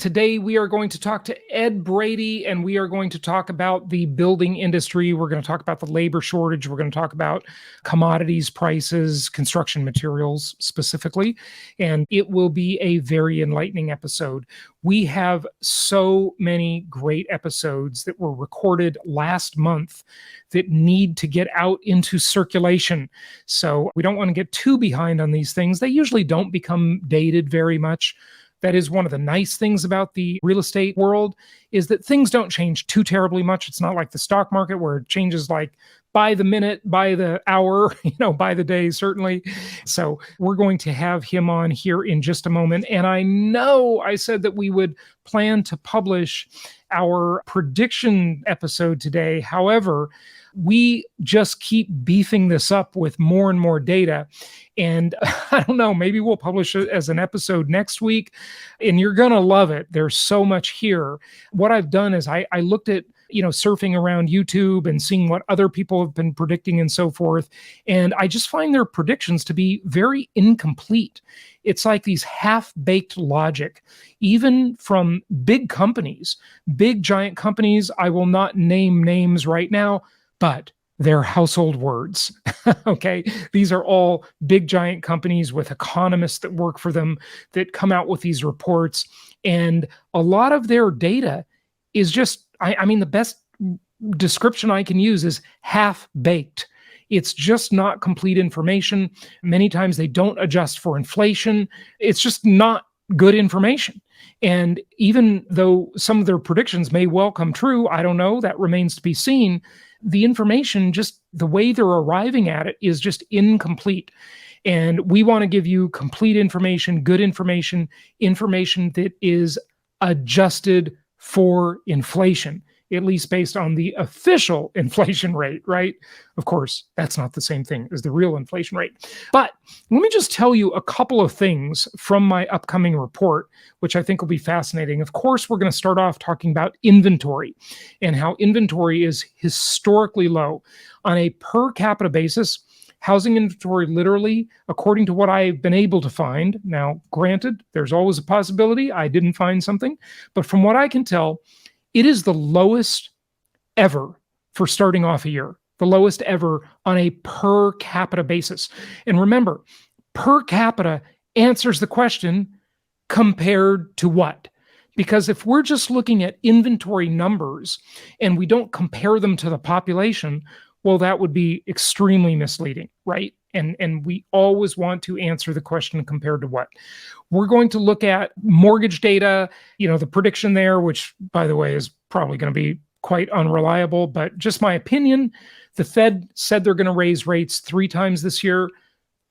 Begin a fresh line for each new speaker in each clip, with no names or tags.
Today, we are going to talk to Ed Brady, and we are going to talk about the building industry. We're going to talk about the labor shortage. We're going to talk about commodities prices, construction materials specifically, and it will be a very enlightening episode. We have so many great episodes that were recorded last month that need to get out into circulation. So we don't want to get too behind on these things. They usually don't become dated very much. That is one of the nice things about the real estate world, is that things don't change too terribly much. It's not like the stock market where it changes like by the minute, by the hour, by the day, certainly. So we're going to have him on here in just a moment. And I know I said that we would plan to publish our prediction episode today. However, we just keep beefing this up with more and more data. And I don't know, maybe we'll publish it as an episode next week, and you're going to love it. There's so much here. What I've done is I looked at, surfing around YouTube and seeing what other people have been predicting and so forth. And I just find their predictions to be very incomplete. It's like these half-baked logic, even from big companies, big giant companies. I will not name names right now, but they're household words. Okay. These are all big giant companies with economists that work for them that come out with these reports. And a lot of their data is just, I mean, the best description I can use is half-baked. It's just not complete information. Many times they don't adjust for inflation. It's just not good information. And even though some of their predictions may well come true, I don't know, that remains to be seen. The information, just the way they're arriving at it, is just incomplete. And we want to give you complete information, good information, information that is adjusted for inflation, at least based on the official inflation rate, right? Of course, that's not the same thing as the real inflation rate. But let me just tell you a couple of things from my upcoming report, which I think will be fascinating. Of course, we're going to start off talking about inventory and how inventory is historically low. On a per capita basis, housing inventory literally, according to what I've been able to find, now granted, there's always a possibility I didn't find something, but from what I can tell, it is the lowest ever for starting off a year, the lowest ever on a per capita basis. And remember, per capita answers the question, compared to what? Because if we're just looking at inventory numbers and we don't compare them to the population, well, that would be extremely misleading, right? And we always want to answer the question, compared to what? We're going to look at mortgage data, the prediction there, which, by the way, is probably going to be quite unreliable, but just my opinion. The Fed said they're going to raise rates 3 times this year.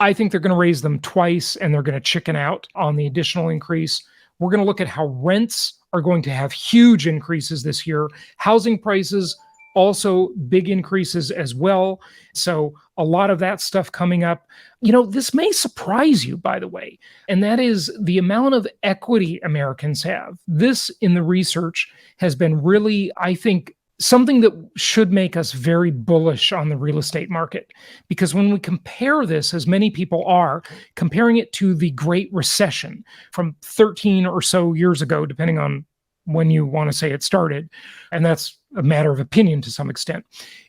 I think they're going to raise them twice, and they're going to chicken out on the additional increase. We're going to look at how rents are going to have huge increases this year. Housing prices, also big increases as well. So a lot of that stuff coming up. This may surprise you, by the way, and that is the amount of equity Americans have. This, in the research, has been really, I think, something that should make us very bullish on the real estate market. Because when we compare this, as many people are, comparing it to the Great Recession from 13 or so years ago, depending on when you want to say it started, and that's a matter of opinion to some extent,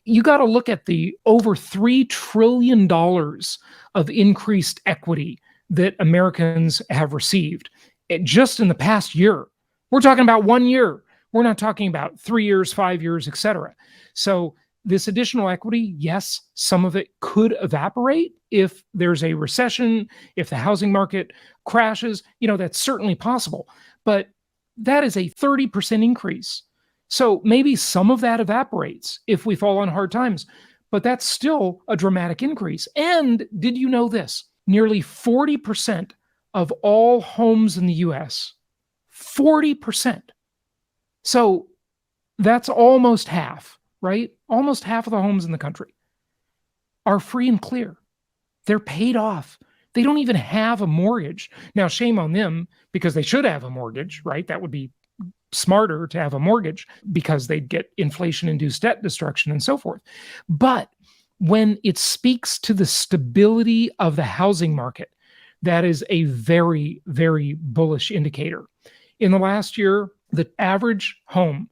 you got to look at the over $3 trillion of increased equity that Americans have received just in the past year. We're talking about 1 year. We're not talking about 3 years, 5 years, etc. So this additional equity, yes, some of it could evaporate if there's a recession, if the housing market crashes, that's certainly possible. But that is a 30% increase. So maybe some of that evaporates if we fall on hard times, but that's still a dramatic increase. And did you know this? Nearly 40% of all homes in the US, 40%. So that's almost half, right? Almost half of the homes in the country are free and clear. They're paid off. They don't even have a mortgage. Now, shame on them, because they should have a mortgage, right? That would be smarter to have a mortgage, because they'd get inflation-induced debt destruction and so forth. But when it speaks to the stability of the housing market, that is a very, very bullish indicator. In the last year, the average home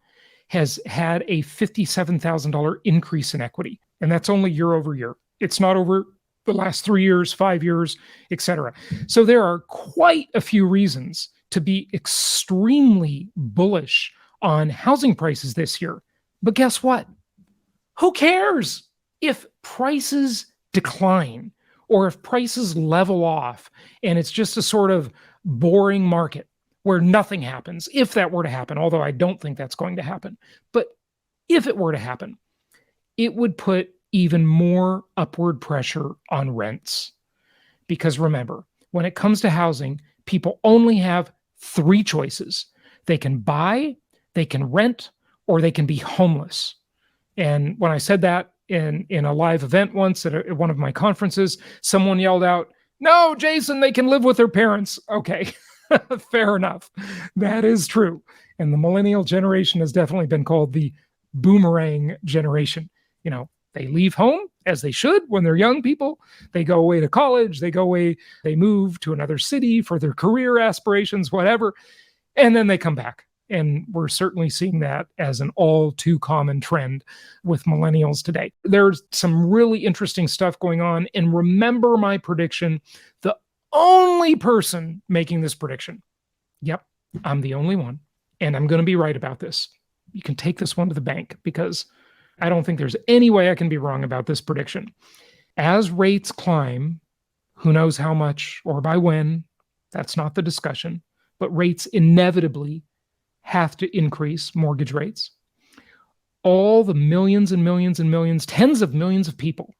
has had a $57,000 increase in equity. And that's only year over year. It's not over the last 3 years, 5 years, et cetera. So there are quite a few reasons to be extremely bullish on housing prices this year. But guess what? Who cares if prices decline or if prices level off and it's just a sort of boring market where nothing happens, if that were to happen, although I don't think that's going to happen. But if it were to happen, it would put even more upward pressure on rents. Because remember, when it comes to housing, people only have 3 choices. They can buy, they can rent, or they can be homeless. And when I said that in a live event once at one of my conferences, someone yelled out, "No, Jason, they can live with their parents." Okay, fair enough. That is true. And the millennial generation has definitely been called the boomerang generation. They leave home as they should when they're young people. They go away to college, they move to another city for their career aspirations, whatever. And then they come back. And we're certainly seeing that as an all too common trend with millennials today. There's some really interesting stuff going on. And remember my prediction, the only person making this prediction. Yep, I'm the only one. And I'm going to be right about this. You can take this one to the bank because I don't think there's any way I can be wrong about this prediction. As rates climb, who knows how much or by when, that's not the discussion, but rates inevitably have to increase, mortgage rates. All the millions and millions and millions, tens of millions of people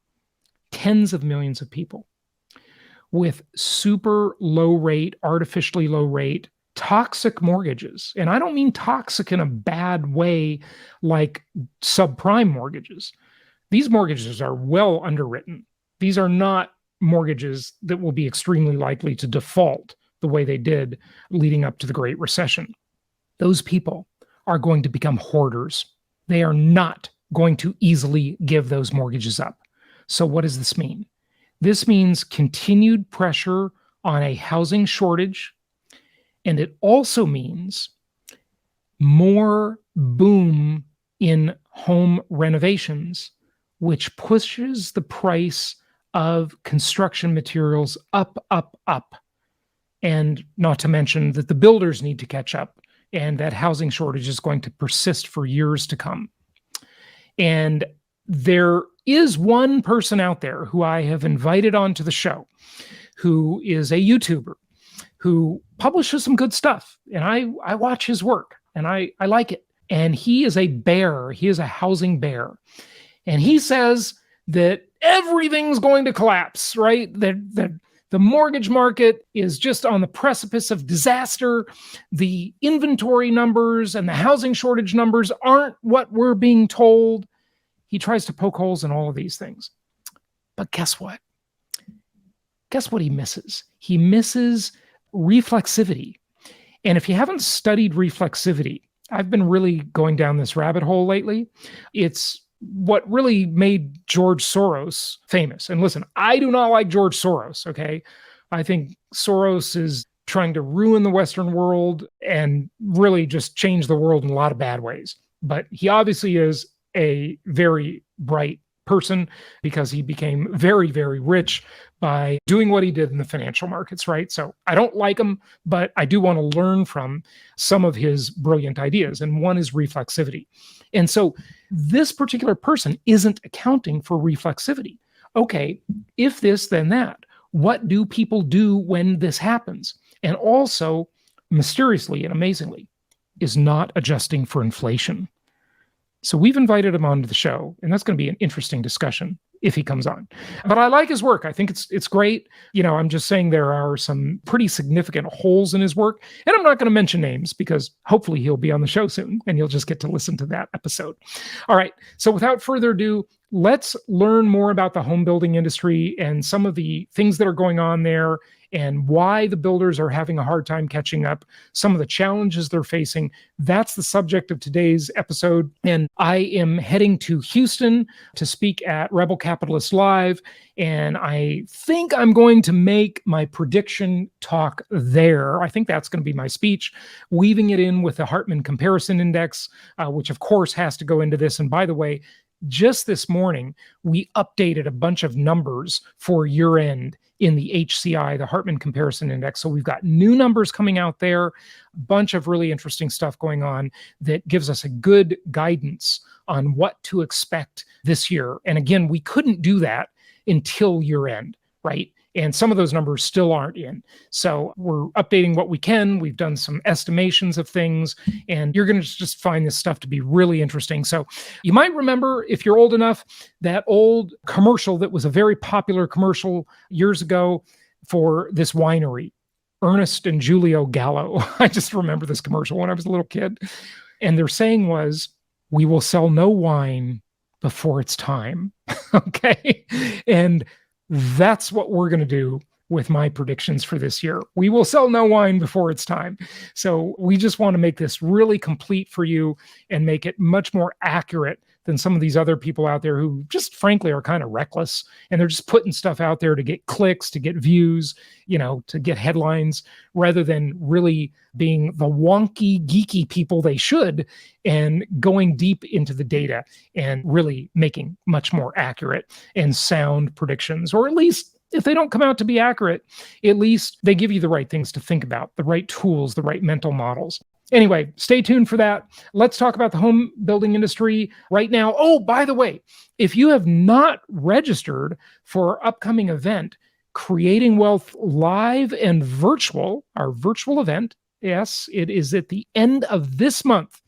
with super low rate, artificially low rate, toxic mortgages. And I don't mean toxic in a bad way like subprime mortgages. These mortgages are well underwritten. These are not mortgages that will be extremely likely to default the way they did leading up to the Great Recession. Those people are going to become hoarders. They are not going to easily give those mortgages up. So what does this mean? This means continued pressure on a housing shortage. And it also means more boom in home renovations, which pushes the price of construction materials up, up, up. And not to mention that the builders need to catch up and that housing shortage is going to persist for years to come. And there is one person out there who I have invited onto the show who is a YouTuber who publishes some good stuff. And I watch his work and I like it. And he is a bear. He is a housing bear. And he says that everything's going to collapse, right? That the mortgage market is just on the precipice of disaster. The inventory numbers and the housing shortage numbers aren't what we're being told. He tries to poke holes in all of these things. But guess what? Guess what he misses? He misses reflexivity. And if you haven't studied reflexivity, I've been really going down this rabbit hole lately. It's what really made George Soros famous. And listen, I do not like George Soros, okay? I think Soros is trying to ruin the Western world and really just change the world in a lot of bad ways. But he obviously is a very bright person because he became very, very rich by doing what he did in the financial markets, right? So I don't like him, but I do want to learn from some of his brilliant ideas. And one is reflexivity. And so this particular person isn't accounting for reflexivity. Okay, if this, then that. What do people do when this happens? And also, mysteriously and amazingly, is not adjusting for inflation. So we've invited him onto the show, and that's going to be an interesting discussion if he comes on. But I like his work. I think it's great. I'm just saying there are some pretty significant holes in his work. And I'm not going to mention names because hopefully he'll be on the show soon and you'll just get to listen to that episode. All right. So without further ado, let's learn more about the home building industry and some of the things that are going on there and why the builders are having a hard time catching up, some of the challenges they're facing. That's the subject of today's episode. And I am heading to Houston to speak at Rebel Capitalist Live. And I think I'm going to make my prediction talk there. I think that's going to be my speech, weaving it in with the Hartman Comparison Index, which of course has to go into this. And by the way, just this morning, we updated a bunch of numbers for year end in the HCI, the Hartman Comparison Index. So we've got new numbers coming out there, a bunch of really interesting stuff going on that gives us a good guidance on what to expect this year. And again, we couldn't do that until year end, right? And some of those numbers still aren't in. So we're updating what we can. We've done some estimations of things, and you're going to just find this stuff to be really interesting. So you might remember, if you're old enough, that old commercial that was a very popular commercial years ago for this winery, Ernest and Julio Gallo. I just remember this commercial when I was a little kid. And their saying was, "We will sell no wine before it's time." Okay. And that's what we're going to do with my predictions for this year. We will sell no wine before it's time. So we just want to make this really complete for you and make it much more accurate than some of these other people out there who just frankly are kind of reckless, and they're just putting stuff out there to get clicks, to get views, to get headlines, rather than really being the wonky, geeky people they should and going deep into the data and really making much more accurate and sound predictions. Or at least, if they don't come out to be accurate, at least they give you the right things to think about, the right tools, the right mental models. Anyway, stay tuned for that. Let's talk about the home building industry right now. Oh, by the way, if you have not registered for our upcoming event, Creating Wealth Live and Virtual, our virtual event, yes, it is at the end of this month.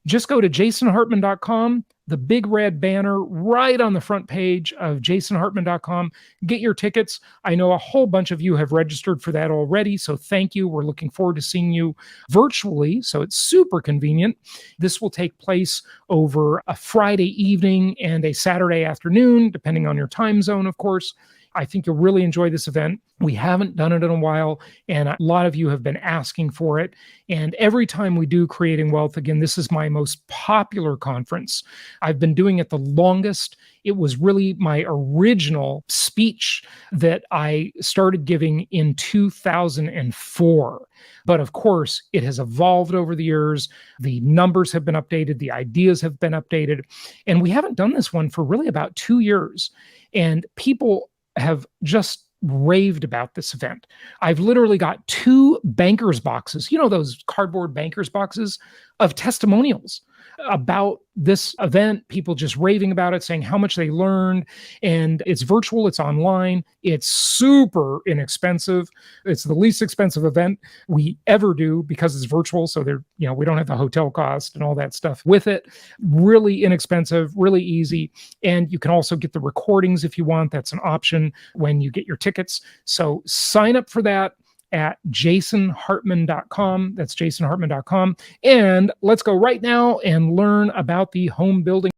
Just go to jasonhartman.com, the big red banner right on the front page of jasonhartman.com. Get your tickets. I know a whole bunch of you have registered for that already, so thank you. We're looking forward to seeing you virtually, so it's super convenient. This will take place over a Friday evening and a Saturday afternoon, depending on your time zone, of course. I think you'll really enjoy this event. We haven't done it in a while, and a lot of you have been asking for it. And every time we do Creating Wealth, again, this is my most popular conference. I've been doing it the longest. It was really my original speech that I started giving in 2004. But of course, it has evolved over the years. The numbers have been updated. The ideas have been updated. And we haven't done this one for really about 2 years. And people have just raved about this event. I've literally got 2 bankers boxes, those cardboard bankers boxes of testimonials about this event, people just raving about it, saying how much they learned. And it's virtual, it's online, it's super inexpensive. It's the least expensive event we ever do because it's virtual. So we don't have the hotel cost and all that stuff with it. Really inexpensive, really easy. And you can also get the recordings if you want. That's an option when you get your tickets. So sign up for that at jasonhartman.com. That's jasonhartman.com. And let's go right now and learn about the home building.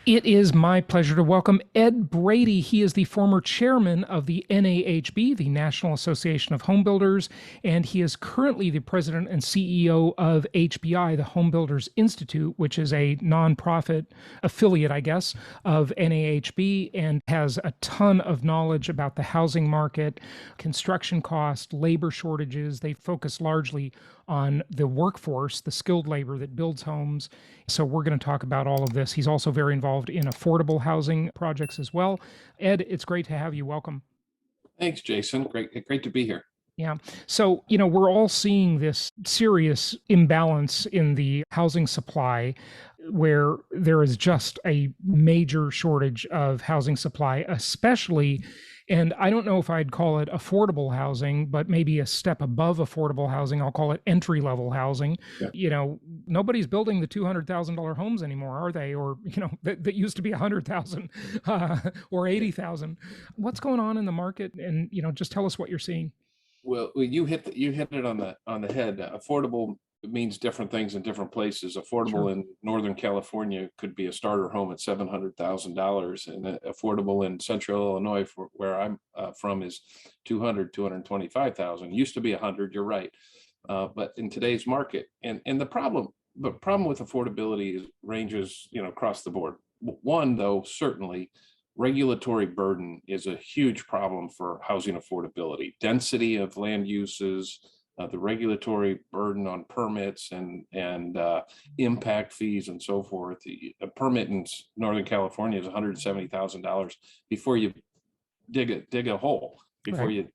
It is my pleasure to welcome Ed Brady. He is the former chairman of the NAHB, the National Association of Homebuilders, and he is currently the president and CEO of HBI, the Homebuilders Institute, which is a nonprofit affiliate, I guess, of NAHB, and has a ton of knowledge about the housing market, construction cost, labor shortages. They focus largely on the workforce, the skilled labor that builds homes. So we're going to talk about all of this. He's also very involved in affordable housing projects as well. Ed, it's great to have you. Welcome.
Thanks, Jason. Great to be here.
Yeah. So, we're all seeing this serious imbalance in the housing supply, where there is just a major shortage of housing supply, especially, and I don't know if I'd call it affordable housing, but maybe a step above affordable housing. I'll call it entry-level housing. Yeah. Nobody's building the $200,000 homes anymore, are they? Or, that used to be 100,000 or 80,000. What's going on in the market? And, just tell us what you're seeing.
Well, you hit it on the head. Affordable means different things in different places. Affordable in Northern California could be a starter home at $700,000, and affordable in Central Illinois, where I'm from, is 225,000. Used to be 100. You're right, but in today's market, and the problem with affordability ranges, across the board. One, though, certainly regulatory burden is a huge problem for housing affordability. Density of land uses, the regulatory burden on permits and impact fees and so forth. A permit in Northern California is $170,000 before you dig a hole, before you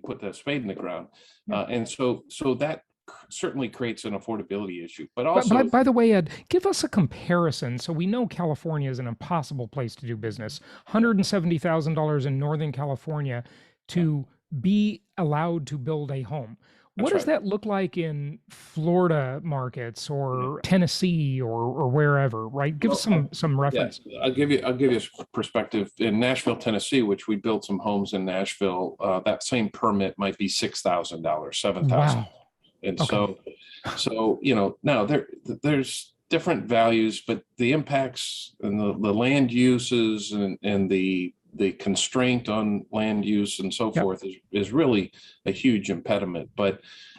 put the spade in the ground, and so that certainly creates an affordability issue. But also,
by the way, Ed, give us a comparison. So we know California is an impossible place to do business. $170,000 in Northern California to be allowed to build a home. What does that look like in Florida markets or Tennessee or wherever, right? Give us some reference.
Yeah, I'll give you a perspective. In Nashville, Tennessee, which we built some homes in Nashville, that same permit might be $6,000, $7,000.
Wow.
And so now there's different values, but the impacts and the land uses and the constraint on land use and so forth is really a huge impediment.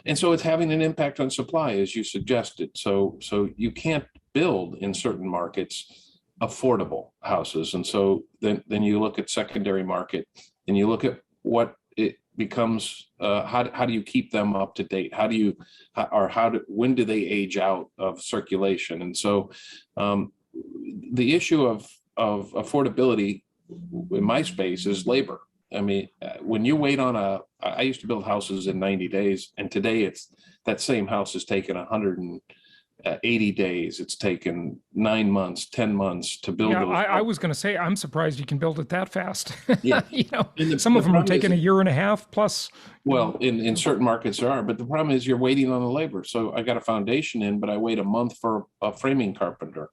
And so it's having an impact on supply, as you suggested. So you can't build in certain markets affordable houses. And so then you look at secondary market and you look at what it becomes, how do you keep them up to date? When do they age out of circulation? And so the issue of affordability in my space is labor. I mean, when you wait on I used to build houses in 90 days, and today that same house is taken 180 days. It's taken 9 months, 10 months to build.
Yeah, I was going to say, I'm surprised you can build it that fast.
Yeah.
Some of them are taking a year and a half plus.
Well, in certain markets there are, but the problem is you're waiting on the labor. So I got a foundation in, but I wait a month for a framing carpenter.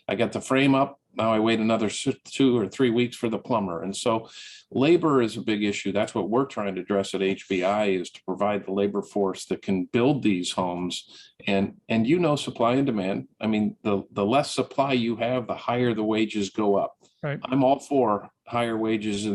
I got the frame up. Now I wait another 2 or 3 weeks for the plumber. And so labor is a big issue. That's what we're trying to address at HBI, is to provide the labor force that can build these homes. And supply and demand. I mean, the less supply you have, the higher the wages go up.
Right.
I'm all for higher wages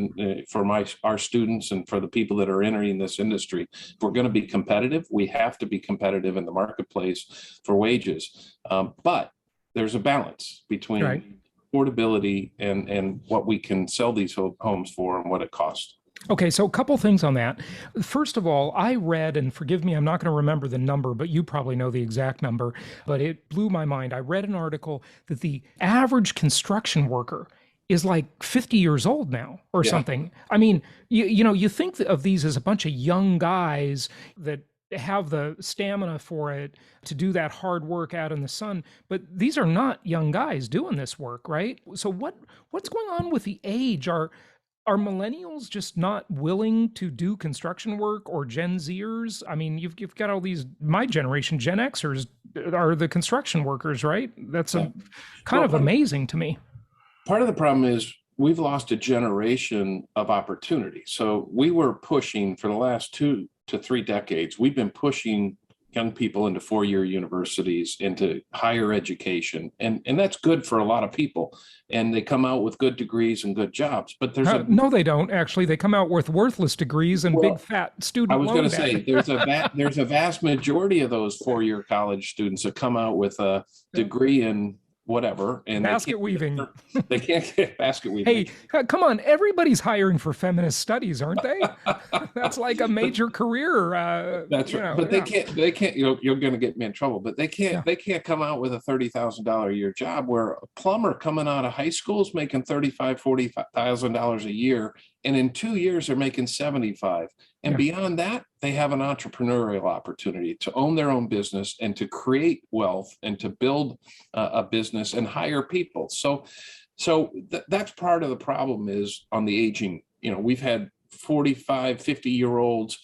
for our students and for the people that are entering this industry. If we're going to be competitive, we have to be competitive in the marketplace for wages. But there's a balance between affordability and what we can sell these homes for and what it costs.
Okay, so a couple things on that. First of all, I read, and forgive me, I'm not going to remember the number, but you probably know the exact number, but it blew my mind. I read an article that the average construction worker is like 50 years old now or something. I mean, you think of these as a bunch of young guys that have the stamina for it to do that hard work out in the sun, but these are not young guys doing this work, right? So what's going on with the age? Are millennials just not willing to do construction work, or Gen Zers? I mean, you've got all these, my generation, Gen Xers are the construction workers, right? That's kind of amazing to me.
Part of the problem is we've lost a generation of opportunity. So we were pushing for the last 2 to 3 decades. We've been pushing young people into 4-year universities, into higher education. And that's good for a lot of people. And they come out with good degrees and good jobs. But there's
no, they don't. Actually, they come out with worthless degrees and big fat student loan.
I was going to say, there's a vast majority of those 4-year college students that come out with a degree in whatever, and
basket weaving.
They can't get basket weaving.
Hey, come on! Everybody's hiring for feminist studies, aren't they? That's like a major career.
That's right. But they can't. You're going to get me in trouble. But they can't. They can't come out with a $30,000 a year job, where a plumber coming out of high school is making $45,000 a year, and in 2 years they're making $75,000. And beyond that, they have an entrepreneurial opportunity to own their own business and to create wealth and to build a business and hire people. So that's part of the problem, is on the aging. We've had 45, 50-year-olds,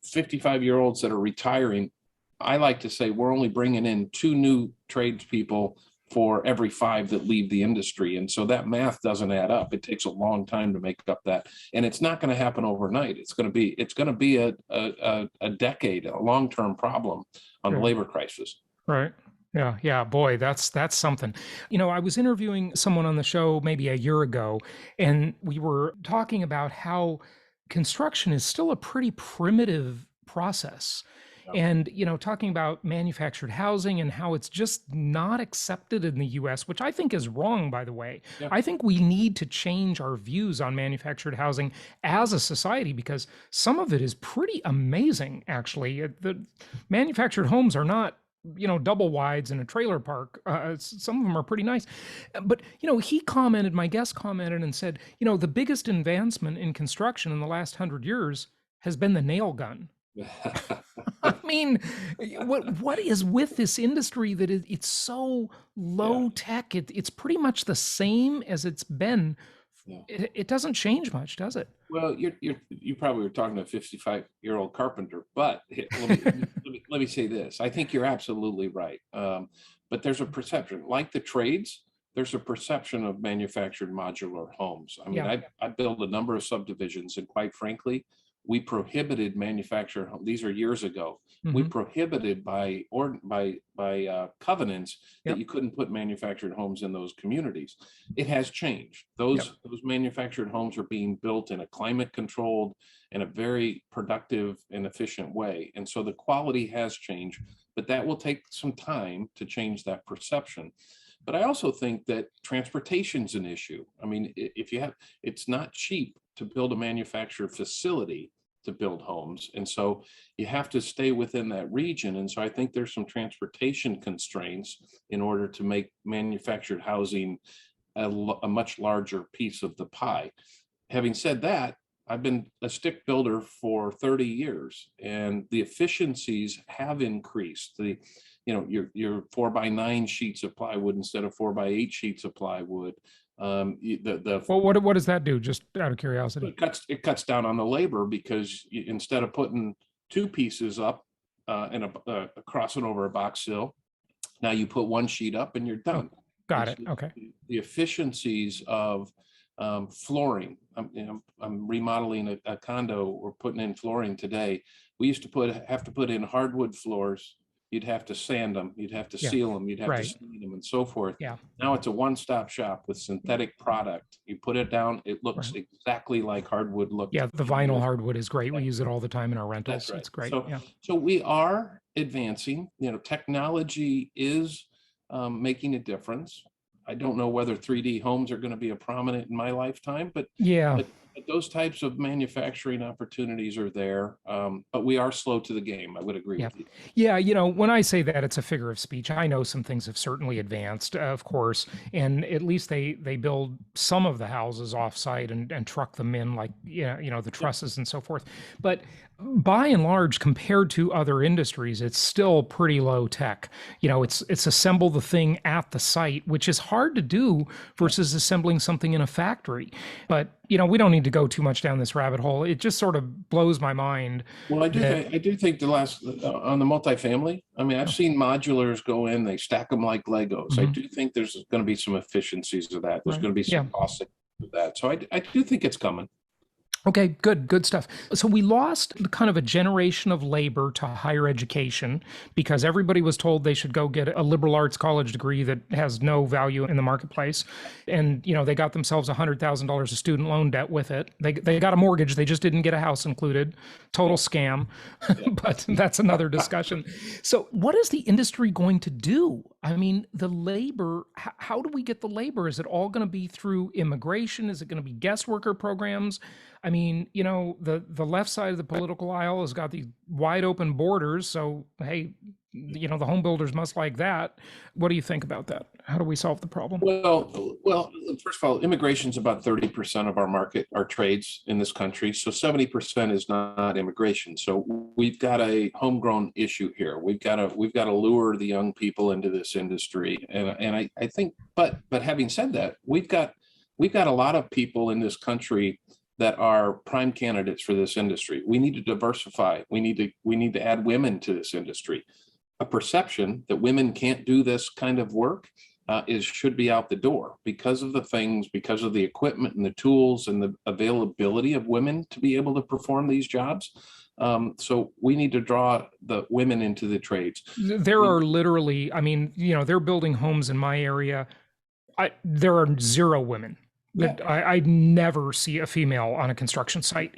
55-year-olds that are retiring. I like to say we're only bringing in 2 new tradespeople for every 5 that leave the industry. And so that math doesn't add up. It takes a long time to make up that. And it's not going to happen overnight. It's going to be a decade, a long-term problem on the labor crisis.
Right. Yeah. Yeah. Boy, that's something. I was interviewing someone on the show maybe a year ago, and we were talking about how construction is still a pretty primitive process. And, talking about manufactured housing and how it's just not accepted in the US, which I think is wrong, by the way. Yeah. I think we need to change our views on manufactured housing as a society, because some of it is pretty amazing, actually. The manufactured homes are not double wides in a trailer park. Some of them are pretty nice. But, my guest commented and said, the biggest advancement in construction in the last 100 years has been the nail gun. I mean, what is with this industry that it's so low tech? It's pretty much the same as it's been. Yeah. It doesn't change much, does it?
Well, you probably were talking to a 55-year-old carpenter, but let me say this. I think you're absolutely right. But there's a perception, like the trades, there's a perception of manufactured modular homes. I mean, I built a number of subdivisions, and quite frankly, we prohibited manufactured homes. These are years ago. We prohibited by covenants that you couldn't put manufactured homes in those communities. It has changed. Those manufactured homes are being built in a climate controlled and a very productive and efficient way. And so the quality has changed, but that will take some time to change that perception. But I also think that transportation's an issue. I mean, it's not cheap to build a manufactured facility to build homes. And so you have to stay within that region. And so I think there's some transportation constraints in order to make manufactured housing a much larger piece of the pie. Having said that, I've been a stick builder for 30 years, and the efficiencies have increased. Your 4x9 sheets of plywood instead of 4x8 sheets of plywood.
What does that do? Just out of curiosity.
It cuts down on the labor, because instead of putting 2 pieces up and crossing over a box sill, now you put 1 sheet up and you're done.
Oh, got it. Okay.
The efficiencies of flooring. I'm remodeling a condo. We're putting in flooring today. We used to have to put in hardwood floors. You'd have to sand them, you'd have to seal them, you'd have to stain them, and so forth. Yeah. Now it's a one-stop shop with synthetic product. You put it down, it looks exactly like hardwood looks.
Yeah, the vinyl hardwood is great. We use it all the time in our rentals. It's great.
So we are advancing. Technology is making a difference. I don't know whether 3D homes are going to be a prominent in my lifetime, but those types of manufacturing opportunities are there. But we are slow to the game. I would agree with you.
Yeah, when I say that, it's a figure of speech. I know some things have certainly advanced, of course, and at least they build some of the houses offsite and truck them in, like the trusses and so forth. But by and large, compared to other industries, it's still pretty low tech. It's assemble the thing at the site, which is hard to do versus assembling something in a factory. But we don't need to go too much down this rabbit hole. It just sort of blows my mind.
Well, I do think the last on the multifamily. I mean, I've seen modulars go in; they stack them like Legos. I do think there's going to be some efficiencies of that. There's going to be some costs of that. So I do think it's coming.
Okay, good stuff. So we lost kind of a generation of labor to higher education because everybody was told they should go get a liberal arts college degree that has no value in the marketplace. And, they got themselves $100,000 of student loan debt with it. They got a mortgage. They just didn't get a house included. Total scam. But that's another discussion. So what is the industry going to do? I mean, the labor, how do we get the labor? Is it all going to be through immigration? Is it going to be guest worker programs? I mean, the left side of the political aisle has got these wide open borders. So, hey, the home builders must like that. What do you think about that? How do we solve the problem?
Well, first of all, immigration is about 30% of our market, our trades in this country. So 70% is not immigration. So we've got a homegrown issue here. We've got to lure the young people into this industry. And I think, but having said that, we've got a lot of people in this country that are prime candidates for this industry. We need to diversify. We need to add women to this industry. A perception that women can't do this kind of work should be out the door because of the things, because of the equipment and the tools and the availability of women to be able to perform these jobs. So we need to draw the women into the trades.
There are literally, I mean, they're building homes in my area. There are zero women.
Yeah.
I never see a female on a construction site.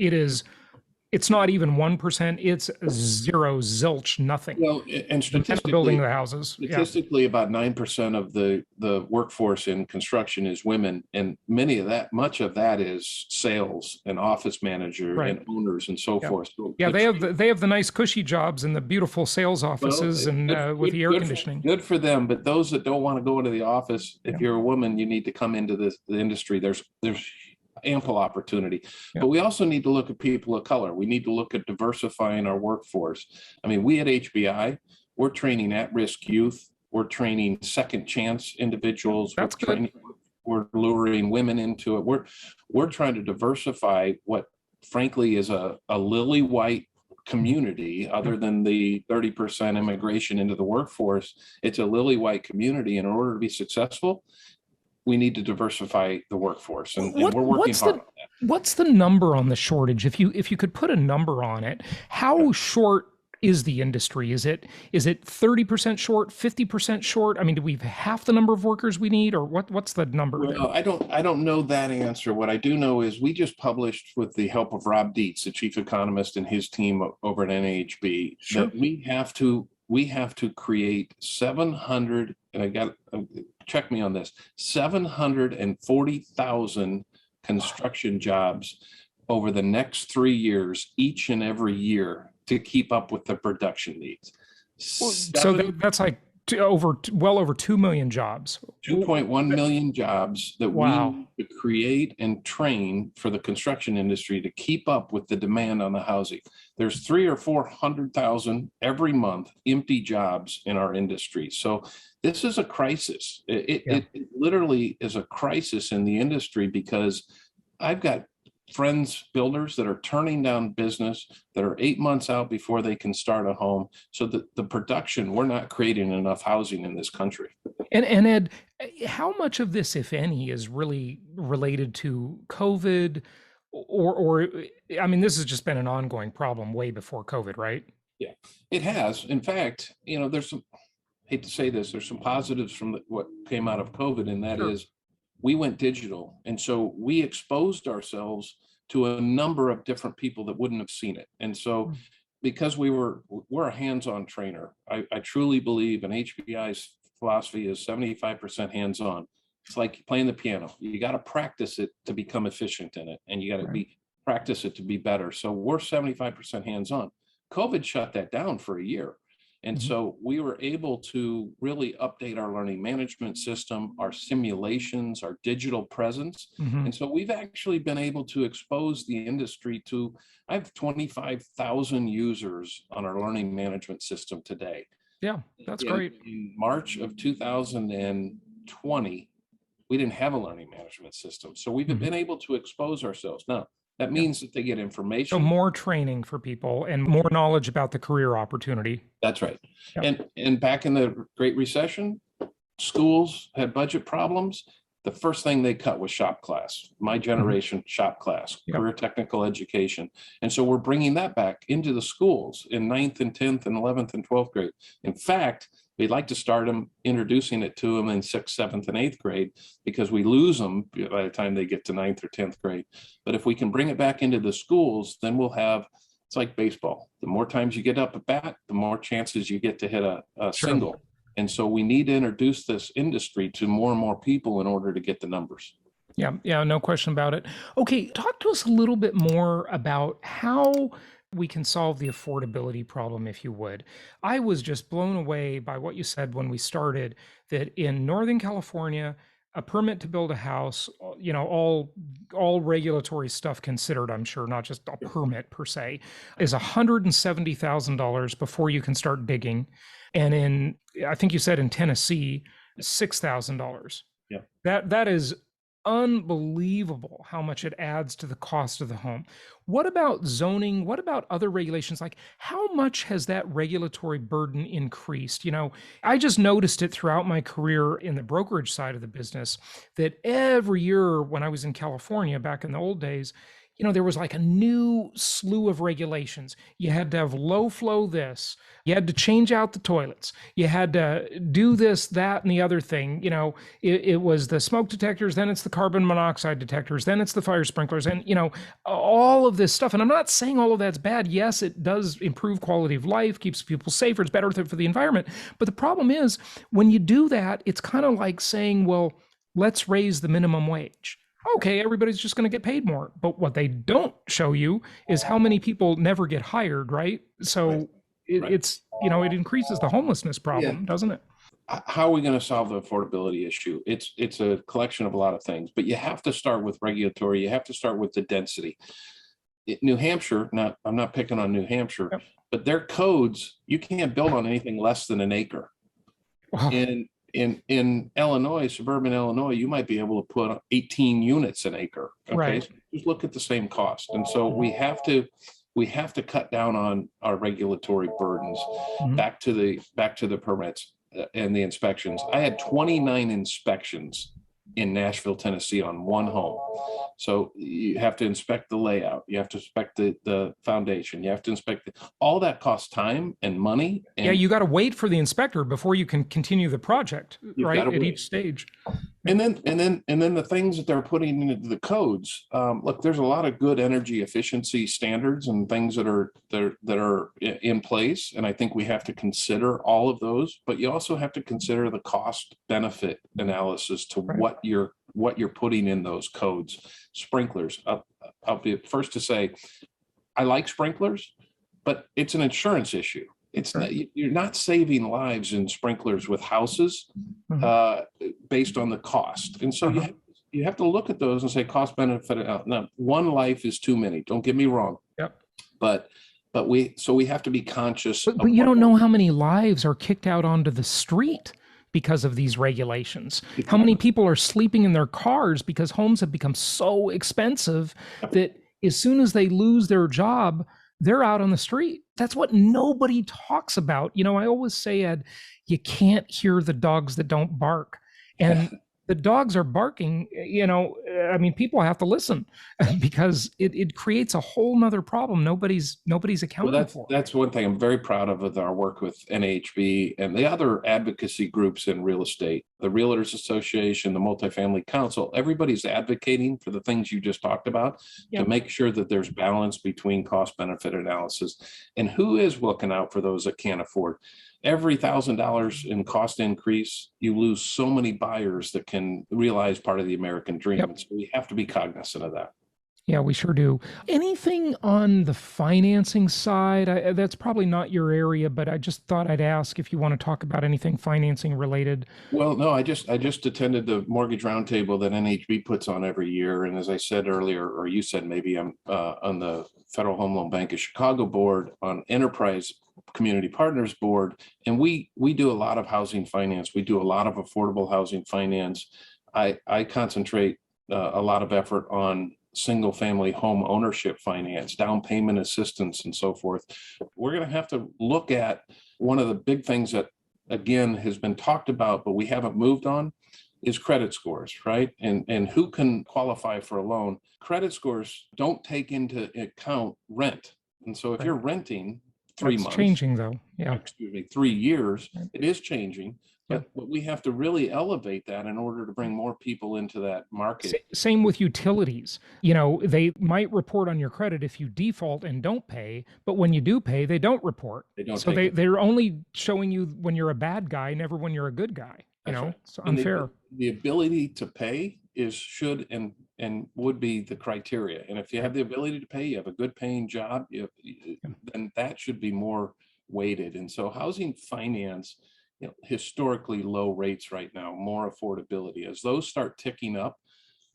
It's not even 1%. It's zero, zilch, nothing.
Well, and statistically,
building the houses.
Statistically, about 9% of the workforce in construction is women, and much of that is sales and office manager and owners and so forth. So
they have the nice cushy jobs and the beautiful sales offices with the air conditioning.
Good for them, but those that don't want to go into the office, if you're a woman, you need to come into the industry. There's ample opportunity. But we also need to look at people of color. We need to look at diversifying our workforce. I mean, we at HBI, we're training at-risk youth. We're training second chance individuals.
That's good.
We're luring women into it. We're trying to diversify what frankly is a lily white community, other than the 30% immigration into the workforce. It's a lily white community. In order to be successful, we need to diversify the workforce, and we're working hard on that.
What's the number on the shortage? If you could put a number on it, how short is the industry? Is it 30% short, 50% short? I mean, do we have half the number of workers we need, or what's the number?
Well, I don't know that answer. What I do know is we just published, with the help of Rob Dietz, the chief economist, and his team over at NAHB, that we have to create 700, and check me on this, 740,000 construction jobs over the next 3 years, each and every year, to keep up with the production needs.
So that's like well over 2 million jobs.
2.1 million jobs that we need to create and train for the construction industry to keep up with the demand on the housing. There's 300,000 or 400,000 every month empty jobs in our industry. So this is a crisis. It literally is a crisis in the industry, because I've got friends, builders, that are turning down business, that are 8 months out before they can start a home. So the production, we're not creating enough housing in this country.
And Ed, how much of this, if any, is really related to COVID, or I mean, this has just been an ongoing problem way before COVID, right?
Yeah, it has. In fact, there's some, hate to say this, there's some positives from what came out of COVID, and that is we went digital. And so we exposed ourselves to a number of different people that wouldn't have seen it. And so because we're a hands-on trainer, I truly believe, and HBI's philosophy is 75% hands-on. It's like playing the piano. You got to practice it to become efficient in it, and you got to practice it to be better. So we're 75% hands-on. COVID shut that down for a year. And so we were able to really update our learning management system, our simulations, our digital presence. And so we've actually been able to expose the industry to, I have 25,000 users on our learning management system today.
Yeah, that's great.
In March of 2020, we didn't have a learning management system. So we've been able to expose ourselves. Now, that means that they get information.
So more training for people and more knowledge about the career opportunity.
That's right. And back in the Great Recession, schools had budget problems. The first thing they cut was shop class, my generation shop class, career technical education. And so we're bringing that back into the schools in 9th and 10th and 11th and 12th grade. In fact, we'd like to start them introducing it to them in 6th, 7th, and 8th grade, because we lose them by the time they get to 9th or 10th grade. But if we can bring it back into the schools, then we'll have, it's like baseball. The more times you get up at bat, the more chances you get to hit a single. And so we need to introduce this industry to more and more people in order to get the numbers.
Yeah, no question about it. Okay, talk to us a little bit more about how we can solve the affordability problem, if you would. I was just blown away by what you said when we started, that in Northern California, a permit to build a house, all regulatory stuff considered, I'm sure, not just a permit per se, is $170,000 before you can start digging. And I think you said in Tennessee, $6,000.
Yeah.
That is unbelievable how much it adds to the cost of the home. What about zoning? What about other regulations? Like, how much has that regulatory burden increased? I just noticed it throughout my career in the brokerage side of the business that every year when I was in California back in the old days, there was like a new slew of regulations. You had to have low flow this. You had to change out the toilets. You had to do this, that, and the other thing. It was the smoke detectors, then it's the carbon monoxide detectors, then it's the fire sprinklers, and, all of this stuff. And I'm not saying all of that's bad. Yes, it does improve quality of life, keeps people safer, it's better for the environment. But the problem is when you do that, it's kind of like saying, well, let's raise the minimum wage. Okay, everybody's just going to get paid more. But what they don't show you is how many people never get hired, right? So
Right.
It's, it increases the homelessness problem, doesn't it?
How are we going to solve the affordability issue? It's a collection of a lot of things, but you have to start with regulatory. You have to start with the density. New Hampshire, I'm not picking on New Hampshire,
Yep.
but their codes, you can't build on anything less than an acre.
Wow.
In Illinois, suburban Illinois, you might be able to put 18 units an acre. Okay,
Right.
so just look at the same cost, and so we have to cut down on our regulatory burdens.
Mhm.
Back to the permits and the inspections. I had 29 inspections in Nashville, Tennessee, on one home. So you have to inspect the layout. You have to inspect the foundation. You have to inspect all that costs time and money. And
Yeah, you got to wait for the inspector before you can continue the project, right? At each stage.
And then the things that they're putting into the codes. Look, there's a lot of good energy efficiency standards and things that are in place, and I think we have to consider all of those. But you also have to consider the cost benefit analysis to what you're putting in those codes. Sprinklers. I'll be the first to say, I like sprinklers, but it's an insurance issue. It's not, you're not saving lives in sprinklers with houses based on the cost. And so you have to look at those and say cost benefit. Now, one life is too many. Don't get me wrong.
Yep.
But we have to be conscious.
But you don't know how many lives are kicked out onto the street because of these regulations. How many people are sleeping in their cars because homes have become so expensive that as soon as they lose their job, they're out on the street. That's what nobody talks about. I always say, Ed, you can't hear the dogs that don't bark. And the dogs are barking, people have to listen because it creates a whole nother problem nobody's accounting for.
That's one thing I'm very proud of with our work with NAHB and the other advocacy groups in real estate, the Realtors Association, the Multifamily Council. Everybody's advocating for the things you just talked about to make sure that there's balance between cost benefit analysis and who is looking out for those that can't afford. Every $1,000 in cost increase, you lose so many buyers that can realize part of the American dream. And so we have to be cognizant of that.
Yeah, we sure do. Anything on the financing side? That's probably not your area, but I just thought I'd ask if you want to talk about anything financing related.
Well, no, I just attended the mortgage roundtable that NHB puts on every year. And as I said earlier, or you said maybe, I'm on the Federal Home Loan Bank of Chicago board, on Enterprise Community Partners board, and we do a lot of housing finance. We do a lot of affordable housing finance. I concentrate a lot of effort on single family home ownership finance, down payment assistance, and so forth. We're going to have to look at one of the big things that, again, has been talked about, but we haven't moved on, is credit scores, right? And who can qualify for a loan. Credit scores don't take into account rent. And so if you're renting 3 months.
It's changing though. Yeah.
Excuse me, 3 years.
Right.
It is changing, but we have to really elevate that in order to bring more people into that market.
Same with utilities. They might report on your credit if you default and don't pay, but when you do pay, they don't report.
They don't.
So they're only showing you when you're a bad guy, never when you're a good guy.
Right.
It's unfair.
The ability to pay should and would be the criteria. And if you have the ability to pay, you have a good paying job, then that should be more weighted. And so housing finance, historically low rates right now, more affordability. As those start ticking up,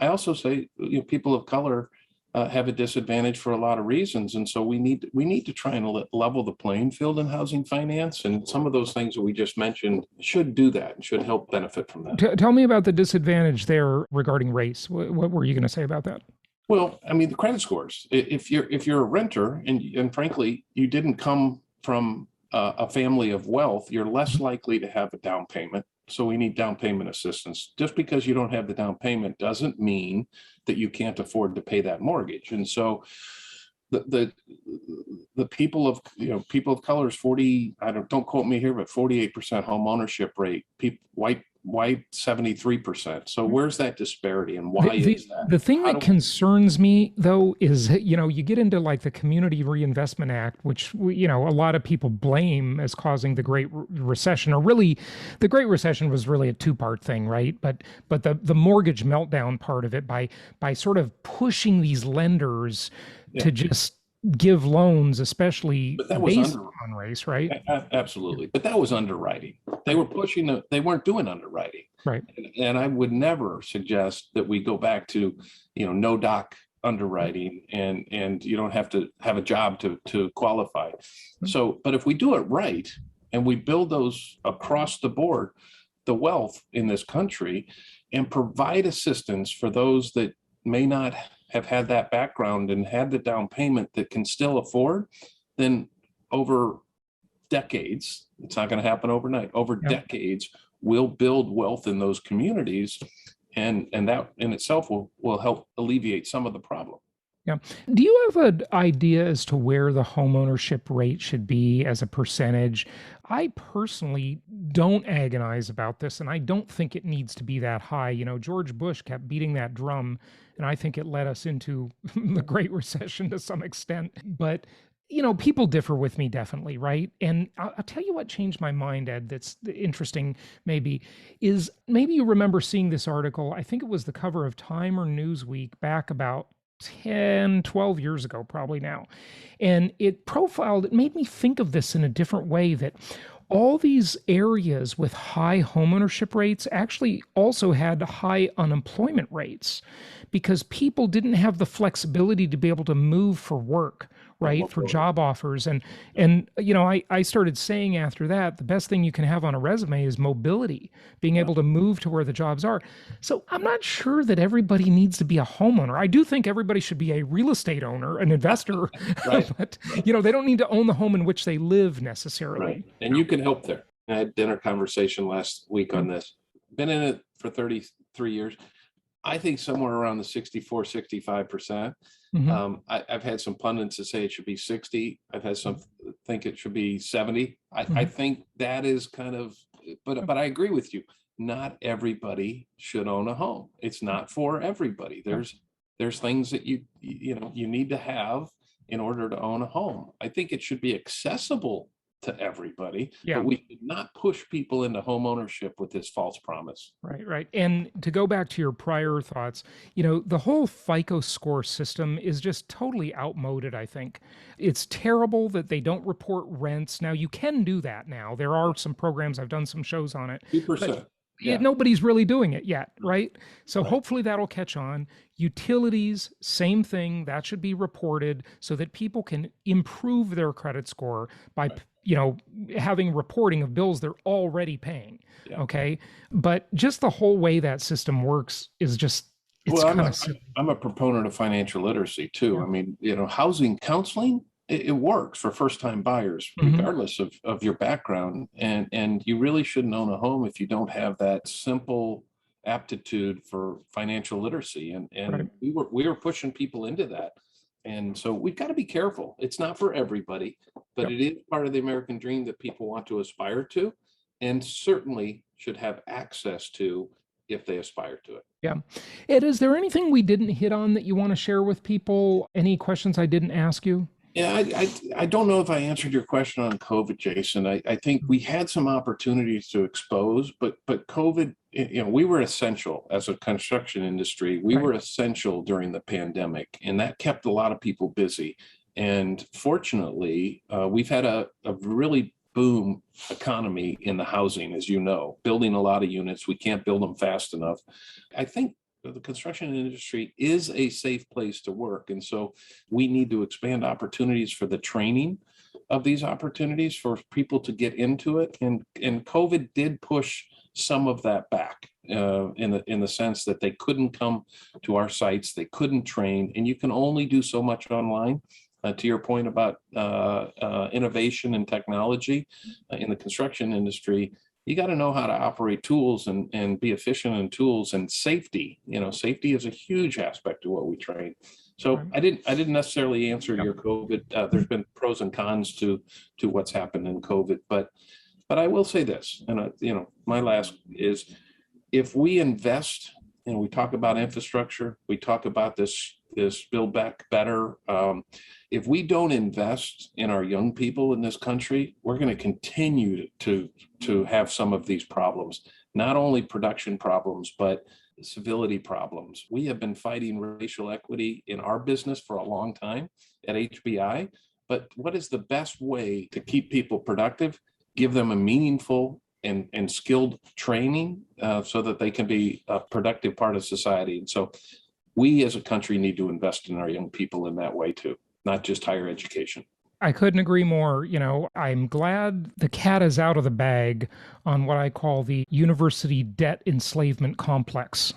I also say, people of color, have a disadvantage for a lot of reasons. And so we need to try and level the playing field in housing finance. And some of those things that we just mentioned should do that and should help benefit from that.
Tell me about the disadvantage there regarding race. What were you going to say about that?
Well, I mean, the credit scores. If you're a renter and frankly, you didn't come from a family of wealth, you're less likely to have a down payment. So we need down payment assistance. Just because you don't have the down payment doesn't mean that you can't afford to pay that mortgage. And so the people of color is 40, don't quote me here, but 48% home ownership rate, white 73%. So where's that disparity and why is that?
The thing that concerns me though is, you get into like the Community Reinvestment Act, which, a lot of people blame as causing the Great Recession, or really the Great Recession was really a two-part thing, right? But the mortgage meltdown part of it by sort of pushing these lenders to just give loans, especially based on race, right?
Absolutely. But that was underwriting. They were they weren't doing underwriting.
Right.
And I would never suggest that we go back to, no doc underwriting and you don't have to have a job to qualify. So, but if we do it right and we build those across the board, the wealth in this country, and provide assistance for those that may not have had that background and had the down payment that can still afford, then over decades, it's not going to happen overnight, over decades, we'll build wealth in those communities. And that in itself will help alleviate some of the problem.
Yeah. Do you have an idea as to where the homeownership rate should be as a percentage? I personally don't agonize about this, and I don't think it needs to be that high. George Bush kept beating that drum, and I think it led us into the Great Recession to some extent. But, people differ with me definitely, right? And I'll tell you what changed my mind, Ed, that's interesting maybe you remember seeing this article. I think it was the cover of Time or Newsweek back about 10, 12 years ago, probably now. And it made me think of this in a different way, that all these areas with high homeownership rates actually also had high unemployment rates because people didn't have the flexibility to be able to move for work, right? For job offers. And I started saying after that, the best thing you can have on a resume is mobility, being able to move to where the jobs are. So I'm not sure that everybody needs to be a homeowner. I do think everybody should be a real estate owner, an investor, but they don't need to own the home in which they live necessarily.
Right. And you can help there. I had dinner conversation last week on this. Been in it for 33 years. I think somewhere around the 64, 65%. I've had some pundits that say it should be 60. I've had some think it should be 70. I think that is kind of, but I agree with you. Not everybody should own a home. It's not for everybody. There's things that you need to have in order to own a home. I think it should be accessible to everybody, but we should not push people into home ownership with this false promise.
Right. And to go back to your prior thoughts, the whole FICO score system is just totally outmoded, I think. It's terrible that they don't report rents. Now, you can do that now. There are some programs, I've done some shows on it.
2%.
Nobody's really doing it yet, right? So hopefully that'll catch on. Utilities, same thing. That should be reported so that people can improve their credit score by having reporting of bills they're already paying. Okay. But just the whole way that system works is just,
I'm a proponent of financial literacy too. I mean, housing counseling, it works for first-time buyers, regardless of your background. And you really shouldn't own a home if you don't have that simple aptitude for financial literacy. And we were pushing people into that. And so we've got to be careful. It's not for everybody, but it is part of the American dream that people want to aspire to, and certainly should have access to if they aspire to it.
Yeah. Ed, is there anything we didn't hit on that you want to share with people? Any questions I didn't ask you?
Yeah, I don't know if I answered your question on COVID, Jason. I think we had some opportunities to expose, but COVID, we were essential as a construction industry. We were essential during the pandemic, and that kept a lot of people busy. And fortunately, we've had a really boom economy in the housing, as you know, building a lot of units. We can't build them fast enough. I think the construction industry is a safe place to work. And so we need to expand opportunities for the training of these opportunities for people to get into it. And COVID did push some of that back in the sense that they couldn't come to our sites, they couldn't train, and you can only do so much online. To your point about innovation and technology in the construction industry, you got to know how to operate tools and be efficient in tools, and safety. Safety is a huge aspect of what we train. So I didn't necessarily answer your COVID. There's been pros and cons to what's happened in COVID, but I will say this, and my last is, if we invest, and we talk about infrastructure, we talk about this Build Back Better. If we don't invest in our young people in this country, we're going to continue to have some of these problems, not only production problems, but civility problems. We have been fighting racial equity in our business for a long time at HBI, but what is the best way to keep people productive? Give them a meaningful and skilled training so that they can be a productive part of society. And so we as a country need to invest in our young people in that way too, not just higher education.
I couldn't agree more. I'm glad the cat is out of the bag on what I call the university debt enslavement complex.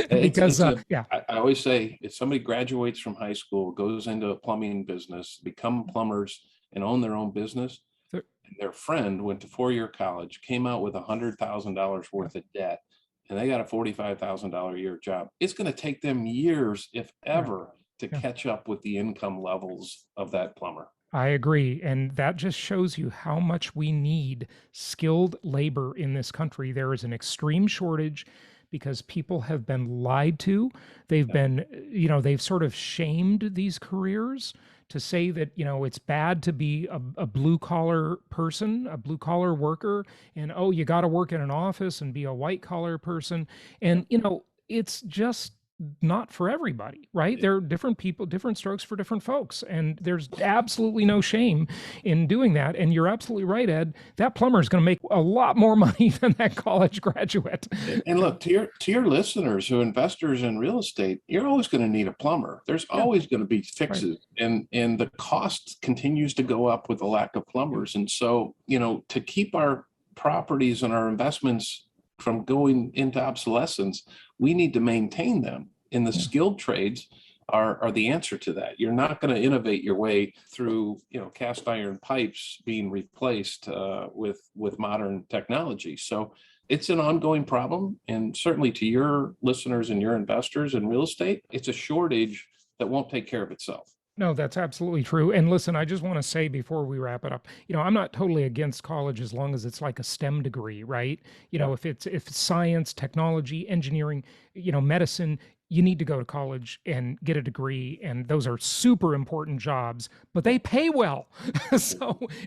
Because,
I always say, if somebody graduates from high school, goes into a plumbing business, become plumbers and own their own business, and their friend went to four-year college, came out with $100,000 worth of debt, and they got a $45,000 a year job, it's going to take them years, if ever, to catch up with the income levels of that plumber.
I agree. And that just shows you how much we need skilled labor in this country. There is an extreme shortage because people have been lied to. They've been, they've sort of shamed these careers to say that, it's bad to be a blue collar person, a blue collar worker, and, oh, you got to work in an office and be a white collar person. And, it's just not for everybody, right? There are different people, different strokes for different folks. And there's absolutely no shame in doing that. And you're absolutely right, Ed, that plumber is going to make a lot more money than that college graduate.
And look, to your listeners who are investors in real estate, you're always going to need a plumber. There's always going to be fixes. Right. And the cost continues to go up with the lack of plumbers. And so, to keep our properties and our investments from going into obsolescence, we need to maintain them. And the skilled trades are the answer to that. You're not going to innovate your way through, cast iron pipes being replaced with modern technology. So it's an ongoing problem. And certainly to your listeners and your investors in real estate, it's a shortage that won't take care of itself.
No, that's absolutely true. And listen, I just want to say before we wrap it up, I'm not totally against college as long as it's like a STEM degree, right? If it's science, technology, engineering, medicine, you need to go to college and get a degree. And those are super important jobs, but they pay well.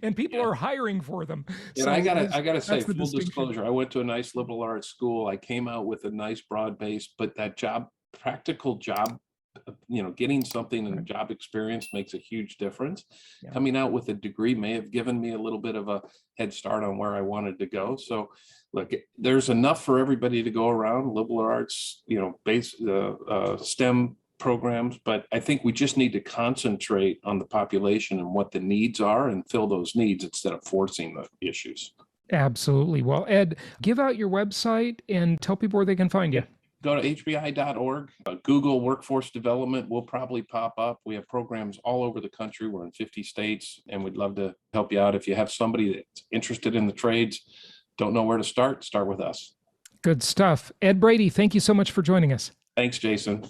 And people are hiring for them.
And I gotta say, full disclosure, I went to a nice liberal arts school. I came out with a nice broad base, but that practical job, getting something in job experience makes a huge difference. Coming out with a degree may have given me a little bit of a head start on where I wanted to go. So look, there's enough for everybody to go around, liberal arts, base STEM programs, but I think we just need to concentrate on the population and what the needs are and fill those needs instead of forcing the issues.
Absolutely. Well, Ed, give out your website and tell people where they can find you.
Go to hbi.org. Google workforce development will probably pop up. We have programs all over the country. We're in 50 states, and we'd love to help you out. If you have somebody that's interested in the trades, don't know where to start with us.
Good stuff. Ed Brady, thank you so much for joining us.
Thanks, Jason.